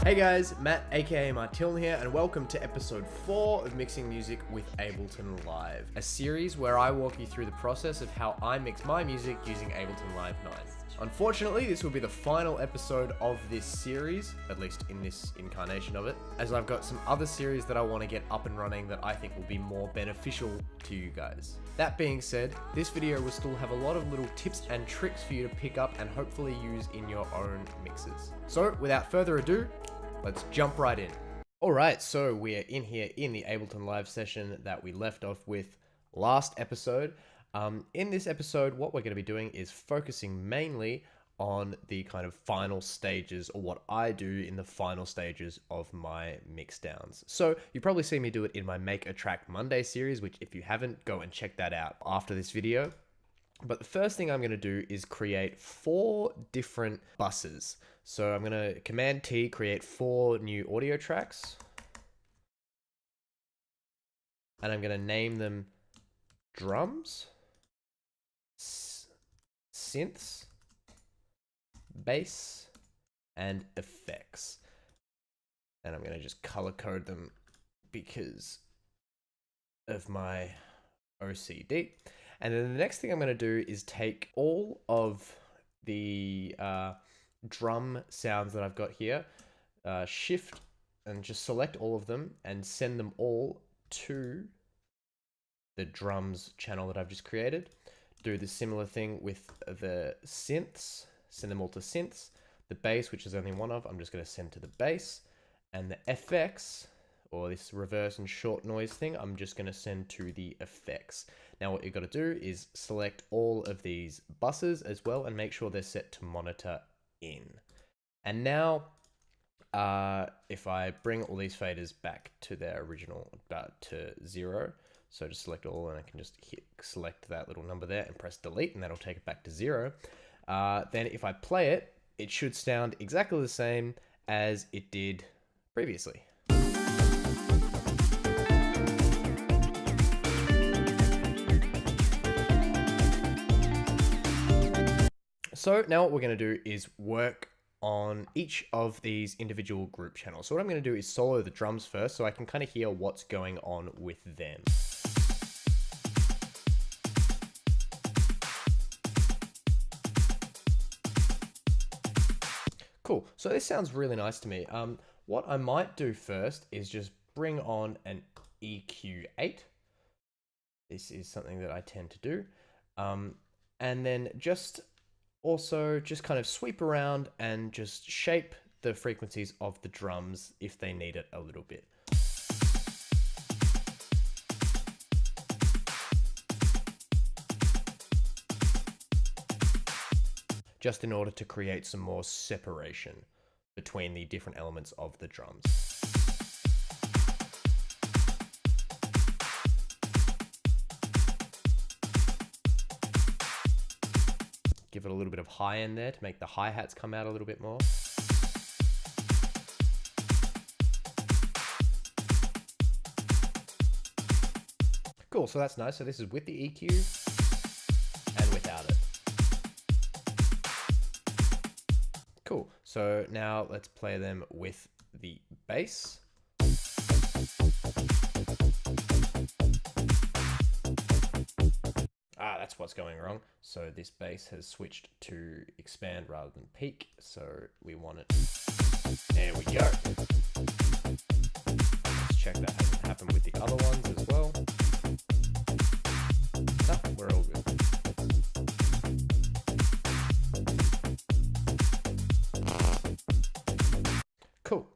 Hey guys, Matt aka Martiln here, and welcome to episode 4 of Mixing Music with Ableton Live, a series where I walk you through the process of how I mix my music using Ableton Live 9. Unfortunately, this will be the final episode of this series, at least in this incarnation of it, as I've got some other series that I want to get up and running that I think will be more beneficial to you guys. That being said, this video will still have a lot of little tips and tricks for you to pick up and hopefully use in your own mixes. So without further ado, let's jump right in. Alright, so we are in here in the Ableton Live session that we left off with last episode. In this episode, what we're going to be doing is focusing mainly on the kind of final stages, or what I do in the final stages of my mixdowns. So you probably see me do it in my Make a Track Monday series, which if you haven't, go and check that out after this video. But the first thing I'm going to do is create 4 different buses. So I'm going to Command T, create 4 new audio tracks. And I'm going to name them drums, synths, bass, and effects. And I'm going to just color code them because of my OCD. And then the next thing I'm going to do is take all of the drum sounds that I've got here, shift and just select all of them and send them all to the drums channel that I've just created. Do the similar thing with the synths, send them all to synths. The bass, which is only one of, I'm just going to send to the bass. And the FX, or this reverse and short noise thing, I'm just going to send to the effects. Now what you've got to do is select all of these buses as well and make sure they're set to monitor in. And now if I bring all these faders back to their original, to 0, so just select all, and I can just select that little number there and press delete, and that'll take it back to 0. Then if I play it, it should sound exactly the same as it did previously. So now what we're going to do is work on each of these individual group channels. So what I'm going to do is solo the drums first so I can kind of hear what's going on with them. Cool, so this sounds really nice to me. What I might do first is just bring on an EQ8. This is something that I tend to do. And then just kind of sweep around and just shape the frequencies of the drums if they need it a little bit. Just in order to create some more separation between the different elements of the drums. Give it a little bit of high end there to make the hi-hats come out a little bit more. Cool, so that's nice. So this is with the EQ and without it. Cool, so now let's play them with the bass. That's what's going wrong. So this bass has switched to expand rather than peak. So we want it. There we go. Let's check that hasn't happened with the other ones as well. No, we're all good. Cool.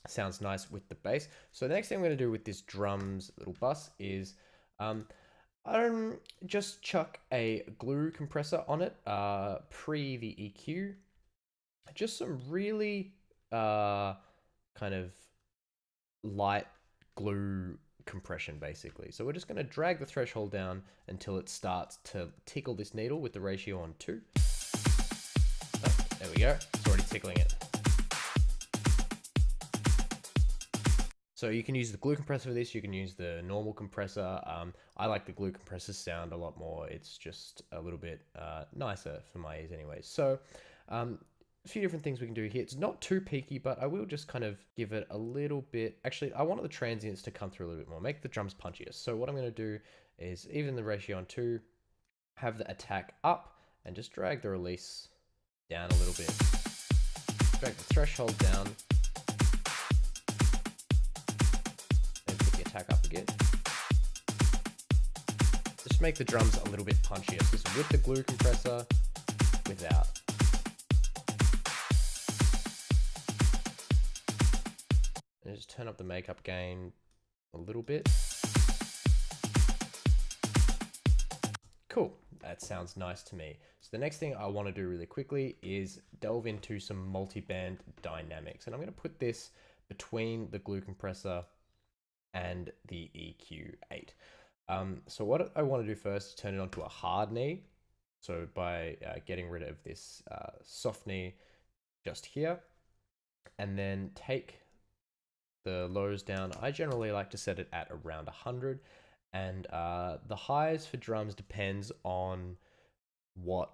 Sounds nice with the bass. So the next thing I'm going to do with this drums little bus is just chuck a glue compressor on it, pre the EQ. Just some really kind of light glue compression basically. So we're just going to drag the threshold down until it starts to tickle this needle with the ratio on 2. Oh, there we go. It's already tickling it. So you can use the glue compressor for this, you can use the normal compressor. I like the glue compressor sound a lot more. It's just a little bit nicer for my ears anyways. So a few different things we can do here. It's not too peaky, but I will just kind of give it a little bit. Actually, I want the transients to come through a little bit more, make the drums punchier. So what I'm going to do is even the ratio on 2, have the attack up, and just drag the release down a little bit. Drag the threshold down, and put the attack up again. Just make the drums a little bit punchier. So this is with the glue compressor, without. And just turn up the makeup gain a little bit. Cool, that sounds nice to me. So the next thing I want to do really quickly is delve into some multi-band dynamics. And I'm going to put this between the glue compressor and the EQ8. So what I want to do first is turn it onto a hard knee. So by getting rid of this soft knee just here, and then take the lows down. I generally like to set it at around 100, and the highs for drums depends on what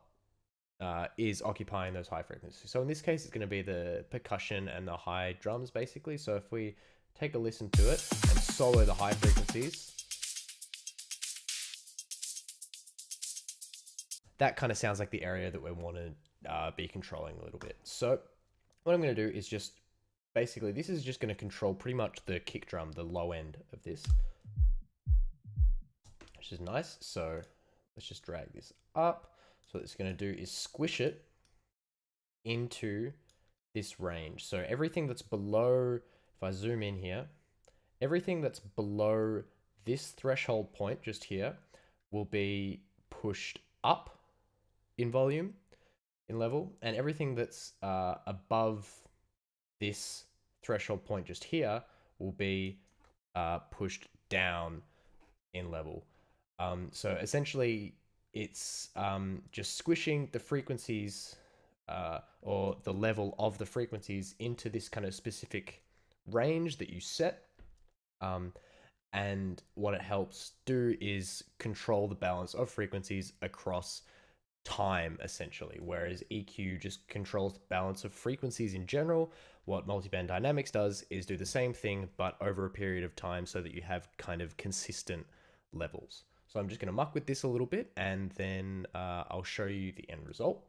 is occupying those high frequencies. So in this case, it's going to be the percussion and the high drums basically. So if we take a listen to it and solo the high frequencies, that kind of sounds like the area that we want to be controlling a little bit. So what I'm going to do is just basically, this is just going to control pretty much the kick drum, the low end of this, which is nice. So let's just drag this up. So what it's going to do is squish it into this range. So everything that's below, if I zoom in here, everything that's below this threshold point just here will be pushed up in volume, in level, and everything that's above this threshold point just here will be pushed down in level. So essentially it's just squishing the frequencies or the level of the frequencies into this kind of specific range that you set. And what it helps do is control the balance of frequencies across time, essentially, whereas EQ just controls the balance of frequencies in general. What multiband dynamics does is do the same thing, but over a period of time so that you have kind of consistent levels. So I'm just going to muck with this a little bit, and then I'll show you the end result.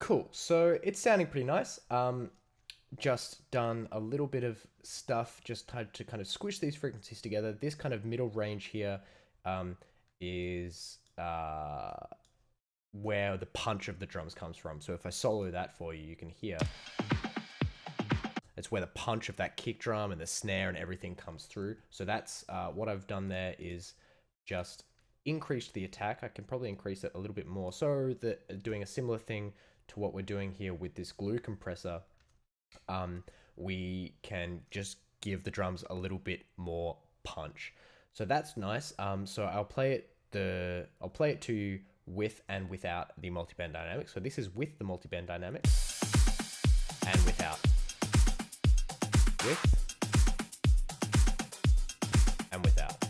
Cool, so it's sounding pretty nice. Just done a little bit of stuff just to kind of squish these frequencies together. This kind of middle range here is where the punch of the drums comes from. So if I solo that for you, you can hear it's where the punch of that kick drum and the snare and everything comes through. So that's what I've done there is just increased the attack. I can probably increase it a little bit more. So that doing a similar thing to what we're doing here with this glue compressor, we can just give the drums a little bit more punch. So that's nice. So I'll play it to you with and without the multiband dynamics. So this is with the multiband dynamics and without. With and without.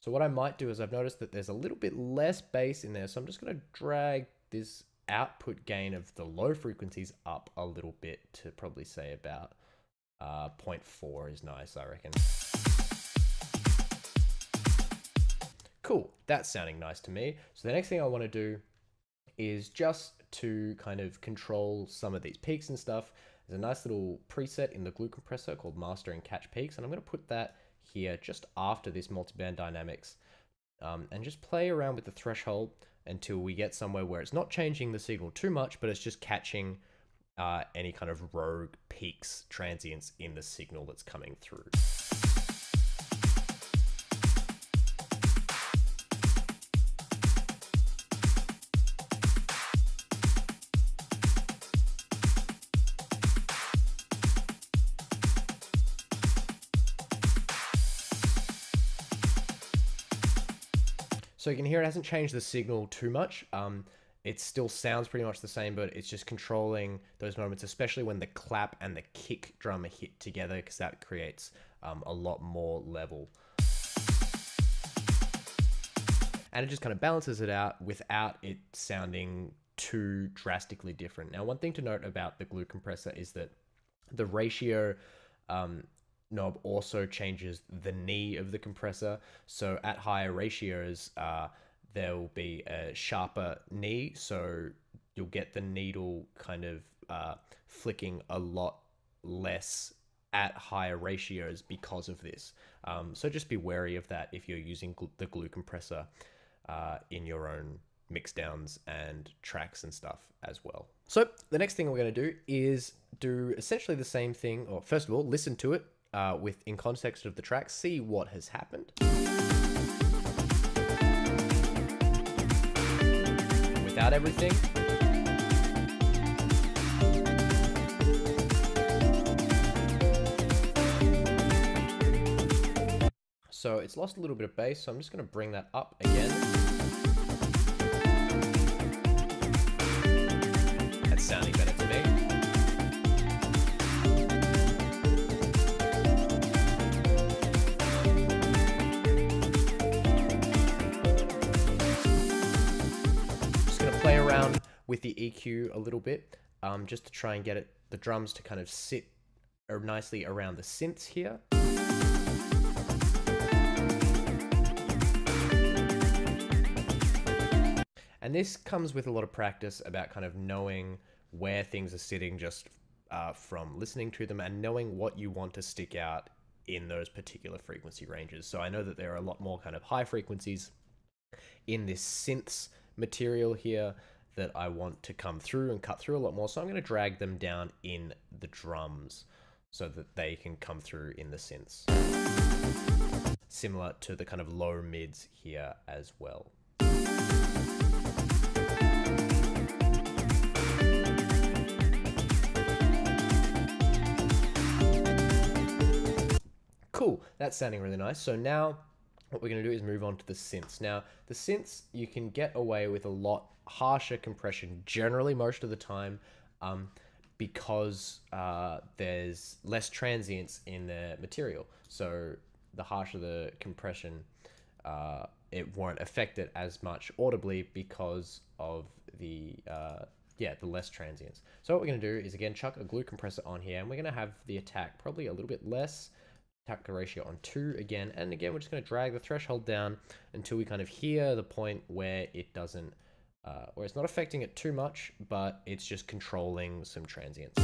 So what I might do is I've noticed that there's a little bit less bass in there. So I'm just going to drag this output gain of the low frequencies up a little bit to probably say about 0.4 is nice, I reckon. Cool, that's sounding nice to me. So the next thing I want to do is just to kind of control some of these peaks and stuff. There's a nice little preset in the glue compressor called Master and Catch Peaks, and I'm going to put that here just after this multiband dynamics, and just play around with the threshold until we get somewhere where it's not changing the signal too much, but it's just catching any kind of rogue peaks, transients in the signal that's coming through. So you can hear it hasn't changed the signal too much. It still sounds pretty much the same, but it's just controlling those moments, especially when the clap and the kick drum are hit together, because that creates a lot more level. And it just kind of balances it out without it sounding too drastically different. Now, one thing to note about the glue compressor is that the ratio knob also changes the knee of the compressor. So at higher ratios, there will be a sharper knee, so you'll get the needle kind of flicking a lot less at higher ratios because of this. So just be wary of that if you're using the glue compressor in your own mixdowns and tracks and stuff as well. So the next thing we're going to do is do essentially the same thing, or first of all, listen to it in context of the track, see what has happened. Without everything. So it's lost a little bit of bass, so I'm just going to bring that up again. That's sounding better to me. Play around with the EQ a little bit, just to try and get the drums to kind of sit nicely around the synths here. And this comes with a lot of practice about kind of knowing where things are sitting just from listening to them, and knowing what you want to stick out in those particular frequency ranges. So I know that there are a lot more kind of high frequencies in this synths material here that I want to come through and cut through a lot more. So I'm going to drag them down in the drums so that they can come through in the synths. Similar to the kind of low mids here as well. Cool, that's sounding really nice. So now what we're going to do is move on to the synths. Now, the synths, you can get away with a lot harsher compression generally most of the time, because there's less transients in the material. So the harsher the compression, it won't affect it as much audibly because of the less transients. So what we're going to do is, again, chuck a glue compressor on here, and we're going to have the attack probably a little bit less. Attack ratio on 2 again, and again we're just going to drag the threshold down until we kind of hear the point where it doesn't, where it's not affecting it too much, but it's just controlling some transients.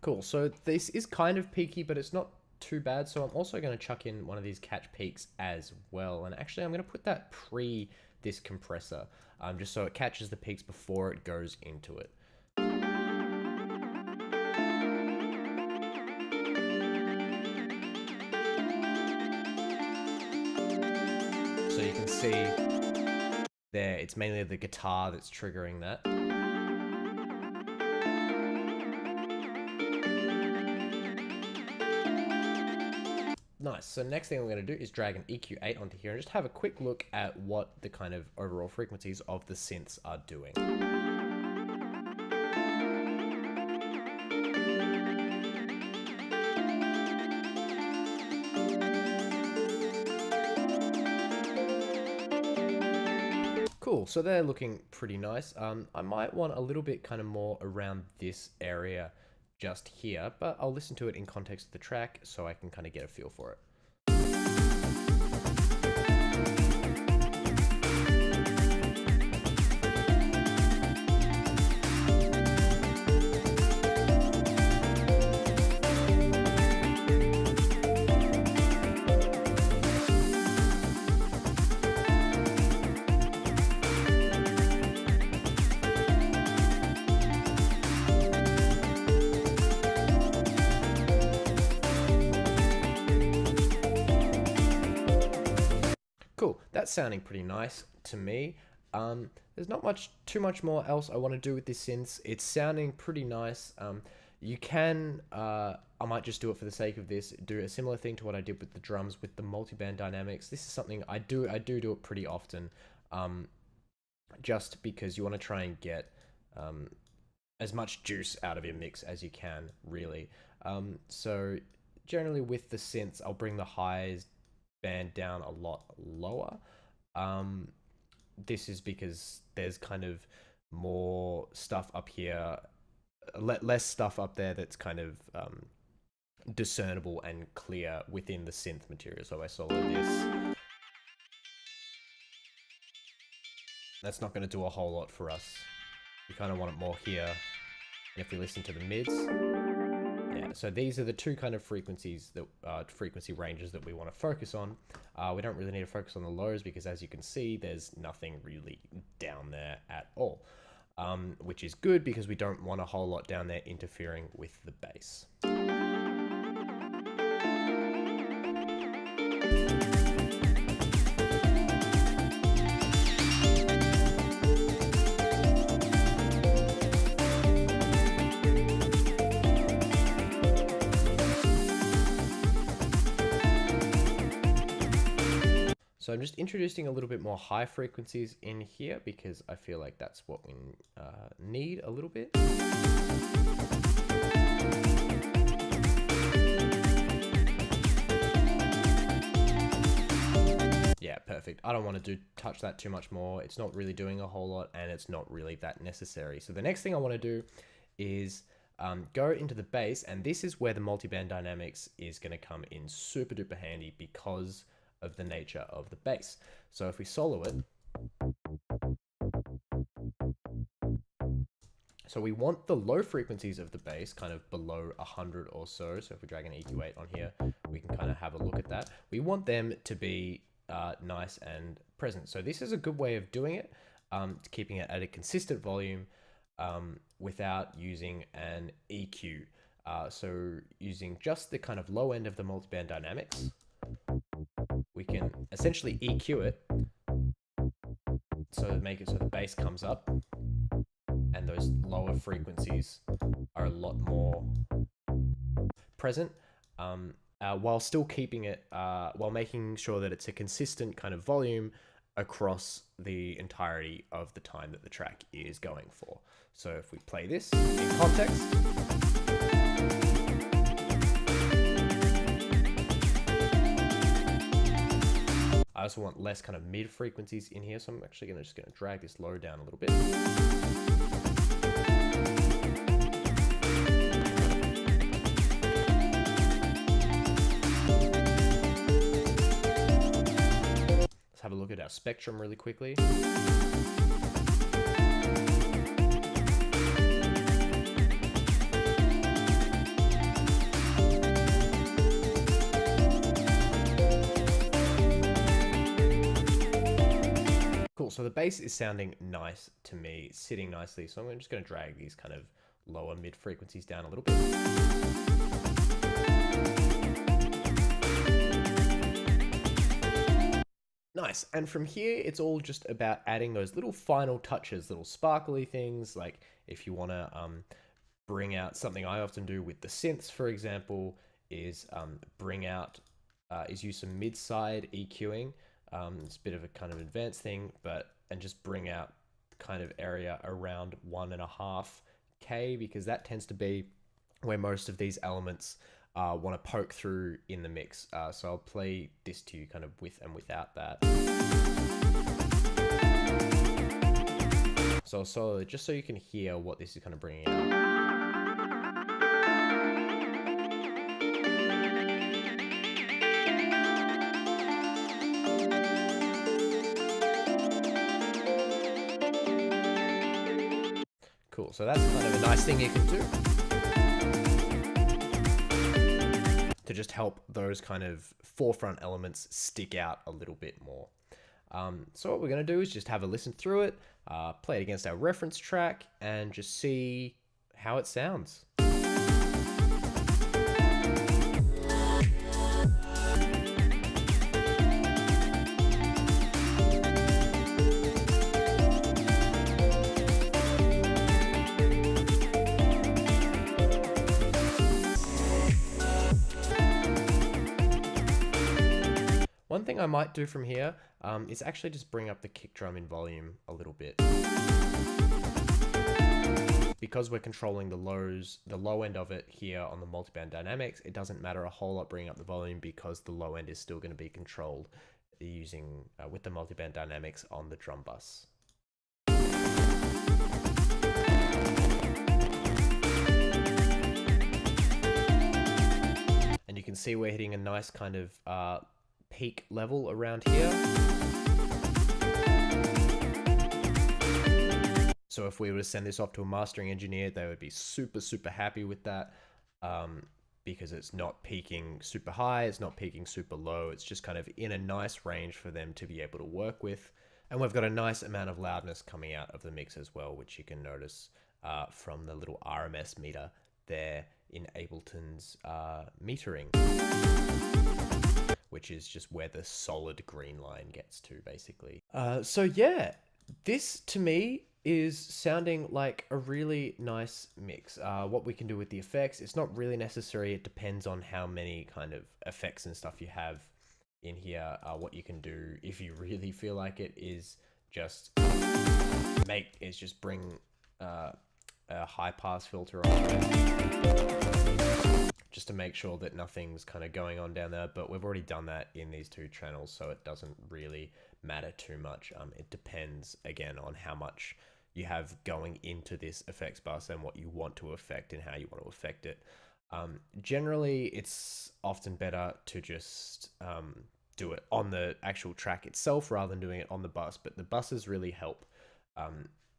Cool, so this is kind of peaky, but it's not too bad. So I'm also going to chuck in one of these catch peaks as well. And actually I'm going to put that pre this compressor, just so it catches the peaks before it goes into it. So you can see there, it's mainly the guitar that's triggering that. Nice. So next thing I'm going to do is drag an EQ8 onto here and just have a quick look at what the kind of overall frequencies of the synths are doing. Cool, so they're looking pretty nice. I might want a little bit kind of more around this area just here, but I'll listen to it in context of the track so I can kind of get a feel for it. cool. That's sounding pretty nice to me. There's not too much more else I want to do with this synth. It's sounding pretty nice. You can, I might just do it for the sake of this, do a similar thing to what I did with the drums with the multiband dynamics. This is something I do it pretty often, just because you want to try and get as much juice out of your mix as you can, really. So generally with the synths, I'll bring the highs band down a lot lower. This is because there's kind of more stuff up here, less stuff up there that's kind of discernible and clear within the synth material. So if I solo this, that's not going to do a whole lot for us. You kind of want it more here. And if we listen to the mids, yeah, so these are the two kind of frequencies that frequency ranges that we want to focus on. We don't really need to focus on the lows because, as you can see, there's nothing really down there at all, which is good because we don't want a whole lot down there interfering with the bass. So I'm just introducing a little bit more high frequencies in here because I feel like that's what we need a little bit. Yeah, perfect. I don't want to touch that too much more. It's not really doing a whole lot and it's not really that necessary. So the next thing I want to do is go into the bass, and this is where the multiband dynamics is going to come in super duper handy because of the nature of the bass. So if we solo it, so we want the low frequencies of the bass kind of below 100 or so. So if we drag an EQ8 on here, we can kind of have a look at that. We want them to be nice and present. So this is a good way of doing it, keeping it at a consistent volume without using an EQ. So using just the kind of low end of the multiband dynamics, we can essentially EQ it so to make it so the bass comes up and those lower frequencies are a lot more present, while still keeping it, while making sure that it's a consistent kind of volume across the entirety of the time that the track is going for. So if we play this in context, I also want less kind of mid frequencies in here, so I'm actually just going to drag this low down a little bit. Let's have a look at our spectrum really quickly. Cool, so the bass is sounding nice to me, sitting nicely, so I'm just going to drag these kind of lower mid frequencies down a little bit. Nice, and from here it's all just about adding those little final touches, little sparkly things, like if you want to bring out something I often do with the synths, for example, is use some mid-side EQing. It's a bit of a kind of advanced thing, and just bring out kind of area around 1.5K, because that tends to be where most of these elements want to poke through in the mix. So I'll play this to you kind of with and without that. So I'll solo it just so you can hear what this is kind of bringing out. Cool, so that's kind of a nice thing you can do to just help those kind of forefront elements stick out a little bit more. So what we're going to do is just have a listen through it, play it against our reference track, and just see how it sounds. thing I might do from here is actually just bring up the kick drum in volume a little bit. Because we're controlling the low end of it here on the multiband dynamics, it doesn't matter a whole lot bringing up the volume because the low end is still going to be controlled using with the multiband dynamics on the drum bus. And you can see we're hitting a nice kind of peak level around here. So if we were to send this off to a mastering engineer, they would be super, super happy with that because it's not peaking super high, it's not peaking super low, it's just kind of in a nice range for them to be able to work with. And we've got a nice amount of loudness coming out of the mix as well, which you can notice from the little RMS meter there in Ableton's metering, which is just where the solid green line gets to, basically. So yeah, this to me is sounding like a really nice mix. What we can do with the effects, it's not really necessary. It depends on how many kind of effects and stuff you have in here. What you can do if you really feel like it is just bring a high pass filter on it, just to make sure that nothing's kind of going on down there. But we've already done that in these two channels, so it doesn't really matter too much. It depends again on how much you have going into this effects bus and what you want to affect and how you want to affect it. Generally, it's often better to just do it on the actual track itself rather than doing it on the bus, but the buses really help,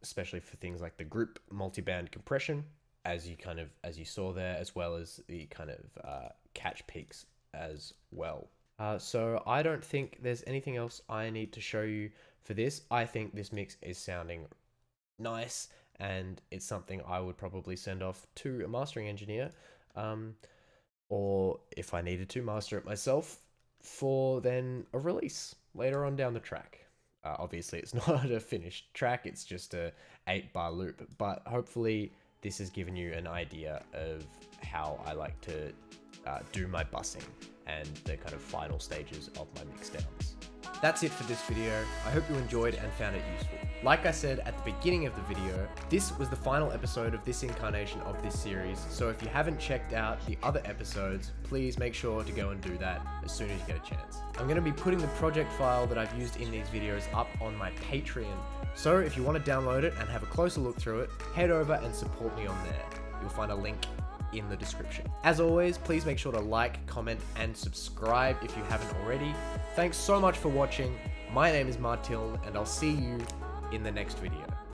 especially for things like the group multiband compression, as you saw there, as well as the kind of catch peaks as well. So I don't think there's anything else I need to show you for this. I think this mix is sounding nice, and it's something I would probably send off to a mastering engineer, or if I needed to master it myself for then a release later on down the track. Obviously it's not a finished track, it's just a 8-bar loop, but hopefully this has given you an idea of how I like to do my bussing and the kind of final stages of my mixdowns. That's it for this video. I hope you enjoyed and found it useful. Like I said at the beginning of the video, this was the final episode of this incarnation of this series, so if you haven't checked out the other episodes, please make sure to go and do that as soon as you get a chance. I'm going to be putting the project file that I've used in these videos up on my Patreon, so if you want to download it and have a closer look through it, head over and support me on there. You'll find a link in the description. As always, please make sure to like, comment, and subscribe if you haven't already. Thanks so much for watching. My name is Martil, and I'll see you in the next video.